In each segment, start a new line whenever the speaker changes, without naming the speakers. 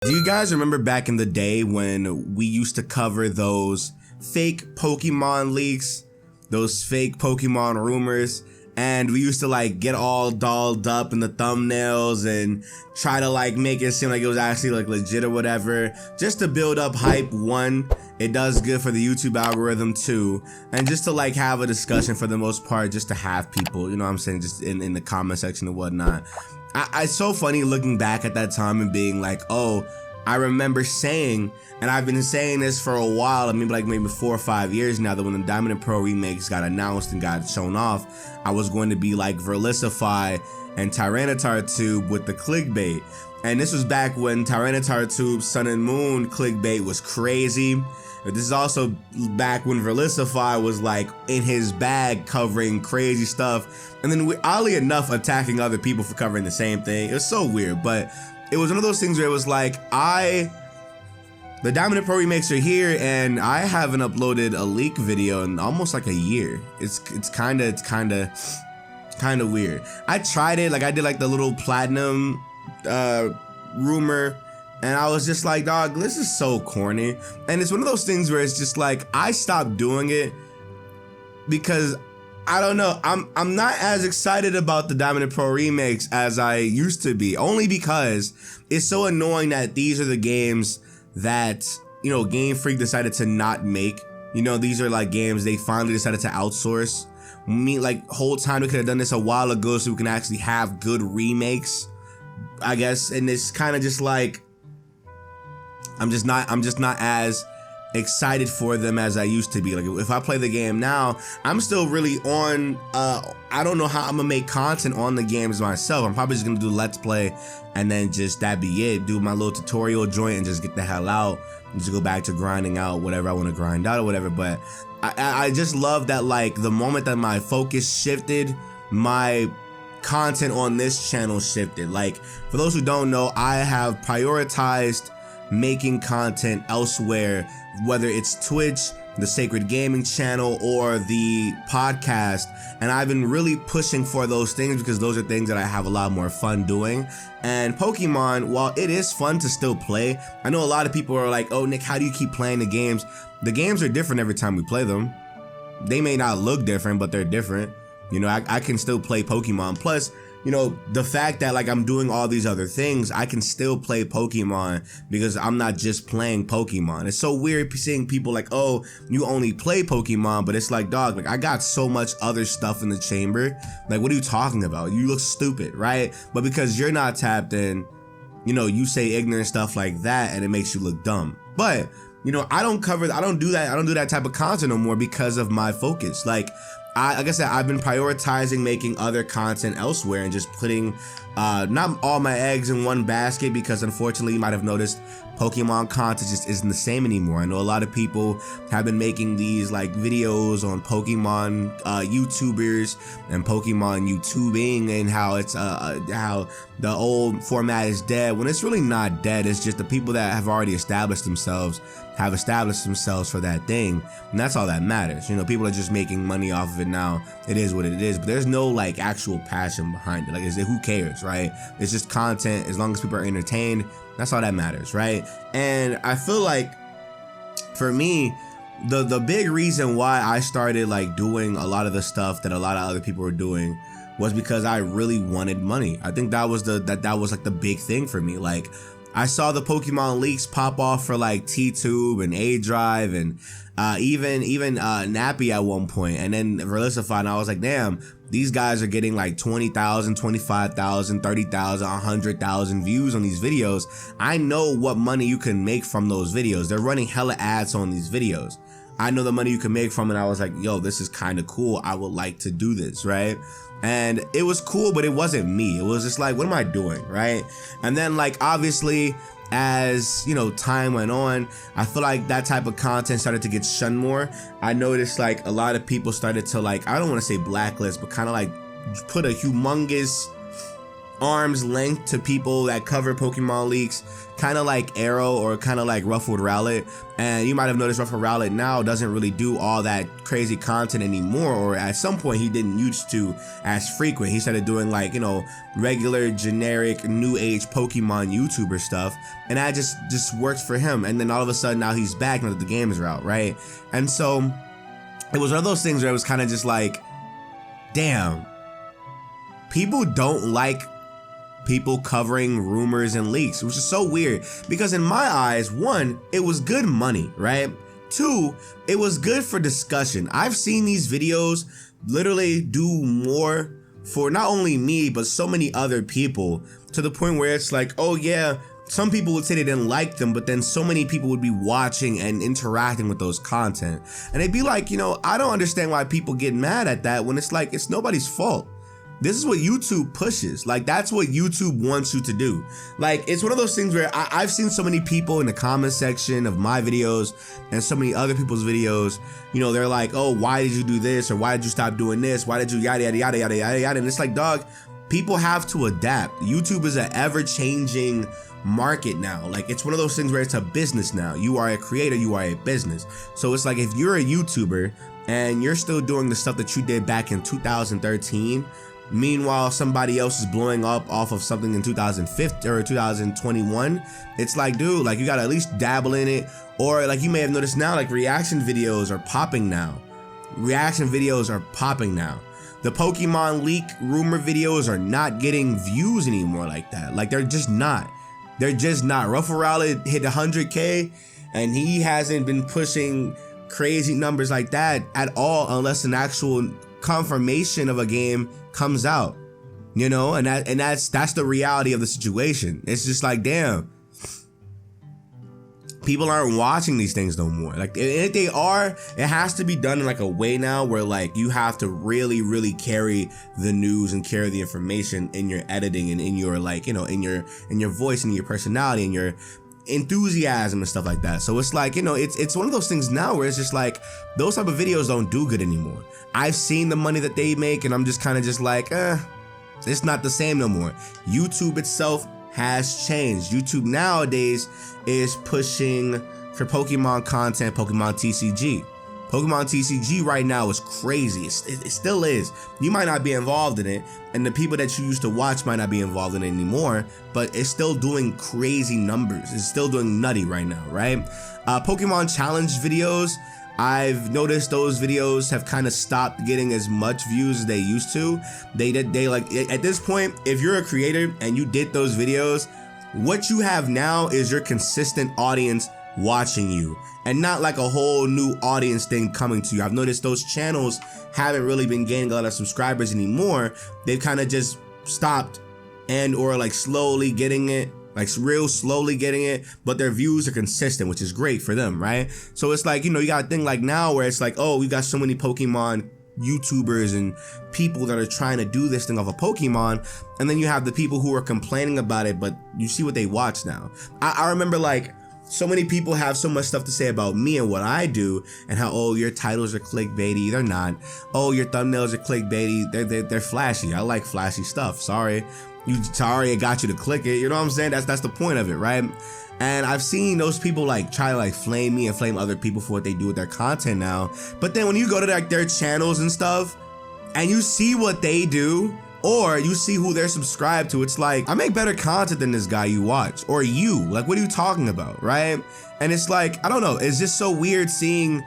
Do you guys remember back in the day when we used to cover those fake Pokemon leaks, those fake Pokemon rumors, and we used to like get all dolled up in the thumbnails and try to like make it seem like it was actually like legit or whatever, just to build up hype. One, it does good for the YouTube algorithm. Two, and just to like have a discussion for the most part, just to have people, you know what I'm saying, just in the comment section and whatnot. It's so funny looking back at that time and being like, oh, I remember saying, and I've been saying this for a while, I mean like maybe 4 or 5 years now, that when the Diamond and Pearl remakes got announced and got shown off, I was going to be like Verlisify and Tyranitar Tube with the clickbait. And this was back when Tyranitar Tube Sun and Moon clickbait was crazy. But this is also back when Verlisify was like in his bag covering crazy stuff, and then oddly enough attacking other people for covering the same thing. It was so weird, but it was one of those things where it was like, the Diamond and Pearl remakes are here, and I haven't uploaded a leak video in almost like a year. It's kind of weird. I tried it, like I did like the little platinum rumor, and I was just like, dog, this is so corny. And it's one of those things where it's just like, I stopped doing it because I don't know, I'm not as excited about the Diamond and Pearl remakes as I used to be, only because it's so annoying that these are the games that, you know, Game Freak decided to not make. You know, these are like games they finally decided to outsource. Like whole time we could have done this a while ago so we can actually have good remakes, I guess. And it's kind of just like, I'm just not as excited for them as I used to be. Like if I play the game now, I'm still really on, I don't know how I'm gonna make content on the games myself. I'm probably just gonna do Let's Play and then just that be it, do my little tutorial joint and just get the hell out and just go back to grinding out whatever I want to grind out or whatever. But I just love that, like the moment that my focus shifted, my content on this channel shifted. Like for those who don't know, I have prioritized making content elsewhere, whether it's Twitch, the Sacred Gaming channel, or the podcast. And I've been really pushing for those things because those are things that I have a lot more fun doing. And Pokemon, while it is fun to still play, I know a lot of people are like, oh Nick, how do you keep playing the games? The games are different every time we play them. They may not look different, but they're different. You know, I can still play Pokemon. Plus, you know, the fact that like I'm doing all these other things, I can still play Pokemon because I'm not just playing Pokemon. It's so weird seeing people like, oh, you only play Pokemon, but it's like, dog, like I got so much other stuff in the chamber. Like, what are you talking about? You look stupid, right? But because you're not tapped in, you know, you say ignorant stuff like that and it makes you look dumb. But, you know, I don't do that type of content no more because of my focus. Like I said, I've been prioritizing making other content elsewhere and just putting not all my eggs in one basket, because unfortunately you might have noticed Pokemon content just isn't the same anymore. I know a lot of people have been making these like videos on Pokemon YouTubers and Pokemon YouTubing and how it's how the old format is dead, when it's really not dead. It's just the people that have already established themselves have established themselves for that thing, and that's all that matters. You know, people are just making money off of it now. It is what it is, but there's no like actual passion behind it. Like, who cares, right? It's just content. As long as people are entertained, that's all that matters, right? And I feel like for me, the big reason why I started like doing a lot of the stuff that a lot of other people were doing was because I really wanted money. I think that was that was like the big thing for me. Like, I saw the Pokemon leaks pop off for like T-Tube and A-Drive and even Nappy at one point, and then Verlisify, and I was like, damn, these guys are getting like 20,000, 25,000, 30,000, 100,000 views on these videos. I know what money you can make from those videos. They're running hella ads on these videos. I know the money you can make from it. I was like, yo, this is kind of cool. I would like to do this, right? And it was cool, but it wasn't me. It was just like, what am I doing, right? And then like, obviously, as you know, time went on, I feel like that type of content started to get shunned more. I noticed like a lot of people started to like, I don't want to say blacklist, but kind of like put a humongous arm's length to people that cover Pokemon leaks, kind of like Arrow or kind of like Ruffled Rowlet. And you might have noticed Ruffled Rowlet now doesn't really do all that crazy content anymore, or at some point he didn't used to as frequent. He started doing like, you know, regular generic new age Pokemon YouTuber stuff, and that just worked for him. And then all of a sudden now he's back now that the games are out, right? And so it was one of those things where it was kind of just like, damn, people don't like people covering rumors and leaks, which is so weird, because in my eyes, one, it was good money, right? Two, it was good for discussion. I've seen these videos literally do more for not only me, but so many other people, to the point where it's like, oh yeah, some people would say they didn't like them, but then so many people would be watching and interacting with those content. And they'd be like, you know, I don't understand why people get mad at that when it's like, it's nobody's fault. This is what YouTube pushes. Like, that's what YouTube wants you to do. Like, it's one of those things where I've seen so many people in the comment section of my videos and so many other people's videos, you know, they're like, oh, why did you do this? Or why did you stop doing this? Why did you yada, yada, yada, yada, yada, yada? And it's like, dog, people have to adapt. YouTube is an ever-changing market now. Like, it's one of those things where it's a business now. You are a creator, you are a business. So it's like, if you're a YouTuber and you're still doing the stuff that you did back in 2013, meanwhile somebody else is blowing up off of something in 2015 or 2021, it's like, dude, like, you gotta at least dabble in it. Or like, you may have noticed now, like, reaction videos are popping now. Reaction videos are popping now. The Pokemon leak rumor videos are not getting views anymore like that. Like, they're just not. They're just not. Ruffle Rowlet hit 100K and he hasn't been pushing crazy numbers like that at all unless an actual confirmation of a game comes out, you know, and that's the reality of the situation. It's just like, damn, people aren't watching these things no more. Like, if they are, it has to be done in like a way now where like you have to really, really carry the news and carry the information in your editing and in your, like, you know, in your voice and your personality and your enthusiasm and stuff like that. So it's like, you know, it's one of those things now where it's just like, those type of videos don't do good anymore. I've seen the money that they make and I'm just kind of just like, it's not the same no more. YouTube itself has changed. YouTube nowadays is pushing for Pokemon content, Pokemon TCG. Pokemon TCG right now is crazy. It still is. You might not be involved in it, and the people that you used to watch might not be involved in it anymore, but it's still doing crazy numbers. It's still doing nutty right now, right? Pokemon challenge videos, I've noticed those videos have kind of stopped getting as much views as they used to. They like, at this point, if you're a creator and you did those videos, what you have now is your consistent audience watching you, and not like a whole new audience thing coming to you. I've noticed those channels haven't really been gaining a lot of subscribers anymore. They've kind of just stopped and or like slowly getting it, like real slowly getting it, but their views are consistent, which is great for them, right? So it's like, you know, you got a thing like now where it's like, oh, we got so many Pokemon YouTubers and people that are trying to do this thing off of Pokemon, and then you have the people who are complaining about it, but you see what they watch now. I remember, like, so many people have so much stuff to say about me and what I do, and how, oh, your titles are clickbaity. They're not. Oh, your thumbnails are clickbaity. They're flashy. I like flashy stuff. Sorry, it got you to click it. You know what I'm saying? That's the point of it, right? And I've seen those people like try to like flame me and flame other people for what they do with their content now. But then when you go to like their channels and stuff, and you see what they do, or you see who they're subscribed to, it's like, I make better content than this guy you watch, or you. Like, what are you talking about, right? And it's like, I don't know, it's just so weird seeing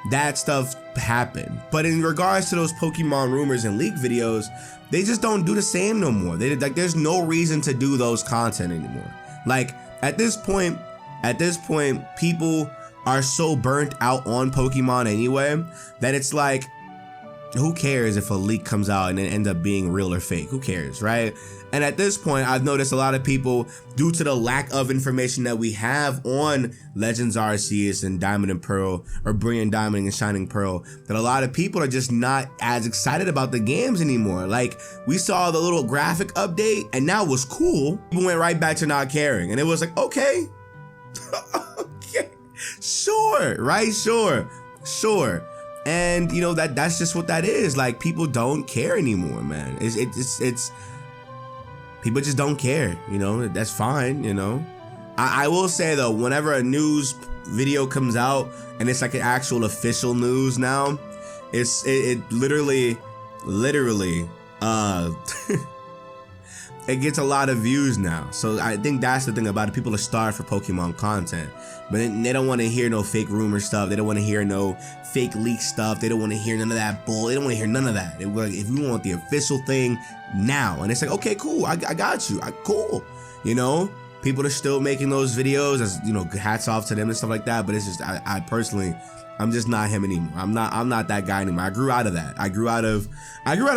that stuff happen. But in regards to those Pokemon rumors and leak videos, they just don't do the same no more. Like, there's no reason to do those content anymore. Like, at this point, people are so burnt out on Pokemon anyway that it's like, who cares if a leak comes out and it ends up being real or fake? Who cares, right? And at this point, I've noticed a lot of people, due to the lack of information that we have on Legends Arceus and Diamond and Pearl, or Brilliant Diamond and Shining Pearl, that a lot of people are just not as excited about the games anymore. Like, we saw the little graphic update and now it was cool. People went right back to not caring. And it was like, okay, okay, sure, right? Sure. And you know, that's just what that is. Like, people don't care anymore, man. people just don't care, you know. That's fine, you know. I will say though, whenever a news video comes out and it's like an actual official news now, it literally it gets a lot of views now. So I think that's the thing about it. People are starved for Pokemon content, but they don't want to hear no fake rumor stuff. They don't want to hear no fake leak stuff. They don't want to hear none of that bull. They don't want to hear none of that. Like, if you want the official thing now, and it's like, okay, cool, I got you, cool, you know. People are still making those videos, as you know, hats off to them and stuff like that. But it's just, I personally, I'm just not him anymore. I'm not that guy anymore. I grew out of that. I grew out of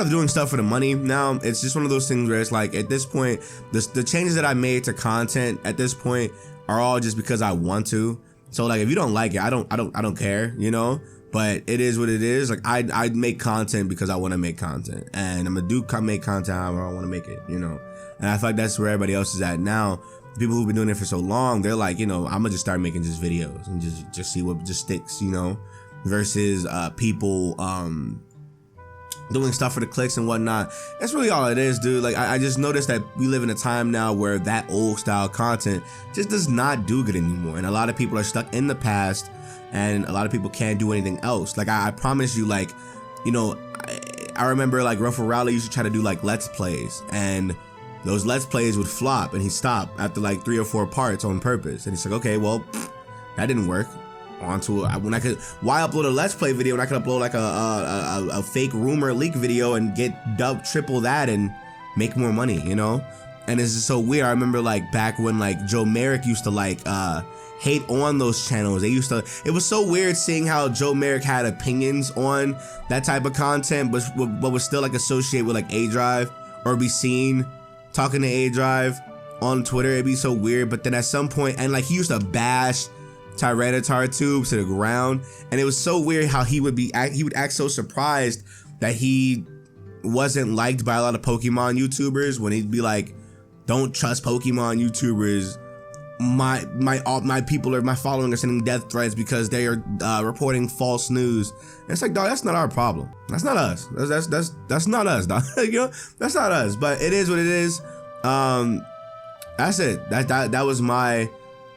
doing stuff for the money. Now it's just one of those things where it's like, at this point, the changes that I made to content at this point are all just because I want to. So like, if you don't like it, I don't care, you know. But it is what it is. Like I make content because I want to make content, and I'm gonna make content however I want to make it, you know. And I feel like that's where everybody else is at now. People who've been doing it for so long, they're like, you know, I'm gonna just start making just videos and just see what just sticks, you know, versus people doing stuff for the clicks and whatnot. That's really all it is, dude. Like I just noticed that we live in a time now where that old style content just does not do good anymore, and a lot of people are stuck in the past, and a lot of people can't do anything else. Like I promise you, like, you know, I remember like Ruffle Rowley used to try to do like Let's Plays, and those Let's Plays would flop, and he'd stop after like 3 or 4 parts on purpose. And he's like, okay, well, that didn't work. Why upload a Let's Play video when I could upload like a fake rumor leak video and get triple that and make more money, you know? And it's just so weird. I remember like back when like Joe Merrick used to like hate on those channels. It was so weird seeing how Joe Merrick had opinions on that type of content, but was still like associated with like A Drive, or be seen talking to A Drive on Twitter. It'd be so weird. But then at some point, and like he used to bash Tyranitar tubes to the ground, and it was so weird how he would act so surprised that he wasn't liked by a lot of Pokemon YouTubers, when he'd be like, don't trust Pokemon YouTubers. My people are, my following are sending death threats because they are reporting false news. And it's like, dog, that's not our problem. That's not us. That's not us, dog. You know, that's not us. But it is what it is. That's it. That was my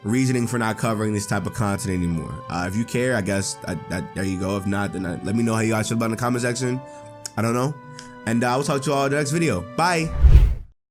reasoning for not covering this type of content anymore. If you care, I guess there you go. If not, then let me know how you guys feel about it in the comment section. I don't know. And I will talk to you all in the next video. Bye.